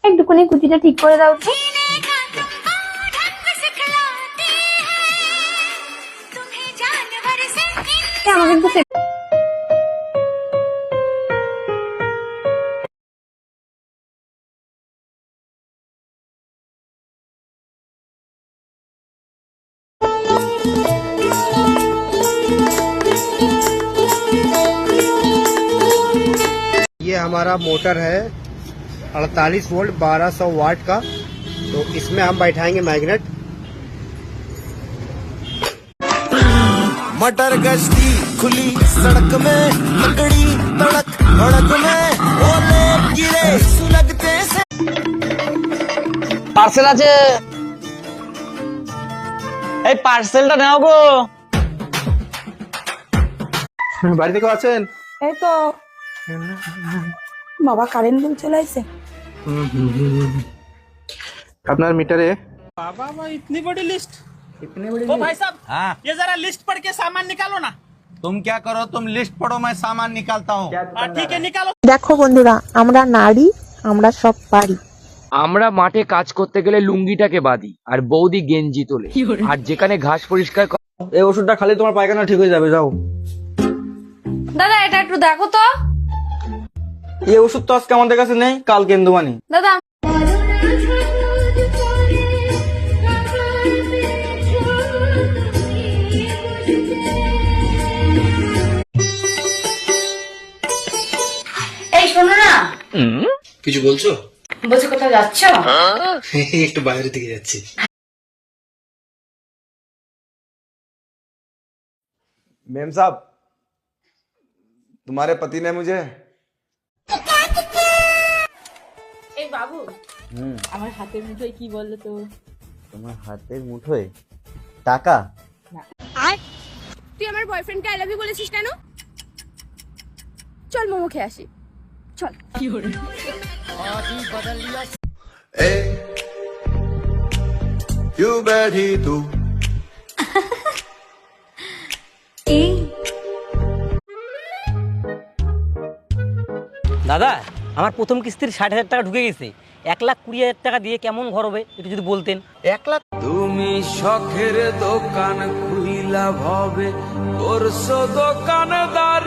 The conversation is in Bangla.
একটুখানি কুচিটা ঠিক করে দাও তো। আমাকে একটু ये हमारा मोटर है 48 वोल्ट 1200 वाट का। तो इसमें हम बैठाएंगे मैग्नेट। मटर गश्ती खुली सड़क में लकड़ी तड़क भड़क में ओले गिरे सुलगते से পার্সেল আছে, এই পার্সেলটা নাও গো। বাড়িতে কেউ আছেন? এই তো বাবা কারেন্ট বিল চলে আসছে। আপনার মিটারে इतनी बड़ी लिस्ट। ओ भाई साहब, हाँ ये जरा लिस्ट पढ़ के सामान निकालो ना। तुम क्या करो, तुम लिस्ट पढ़ो, मैं सामान निकालता हूँ। ठीक है निकालो। দেখো বন্ধুরা, আমরা নারী, আমরা সব পারি। আমরা মাঠে কাজ করতে গেলে লুঙ্গিটাকে বাঁধি আর বৌদি গেঞ্জি তোলে, আর যেখানে ঘাস পরিষ্কার এই ওষুধটা খালি তোমার পায়খানা ঠিক হয়ে যাবে, যাও। দাদা এটা একটু দেখো তো। এই ওষুধ তো আজকে আমাদের কাছে নেই, কাল কেন্দুমানি। দাদা এই শোনো না, কিছু বলছো? বলছি কোথাও যাচ্ছ? একটু বাইরের দিকে যাচ্ছি। मेम साहब, तुम्हारे पति ने मुझे এই বাবু, আমার হাতের মুঠোয় কি বললো তো? তোমার হাতের মুঠোয় টাকা? তুই আমার বয়ফ্রেন্ডকে আই লাভ ইউ বলেছিস কেন? চল মোমো খেয়ে আসি, চল। क्यों बैठी तू? দাদা, আমার প্রথম কিস্তির ৬০,০০০ টাকা ঢুকে গেছে। ১,২০,০০০ টাকা দিয়ে কেমন ঘর হবে একটু যদি বলতেন। 1 লাখ? তুমি শখের দোকান খুইলা ভাবে করছো দোকানদার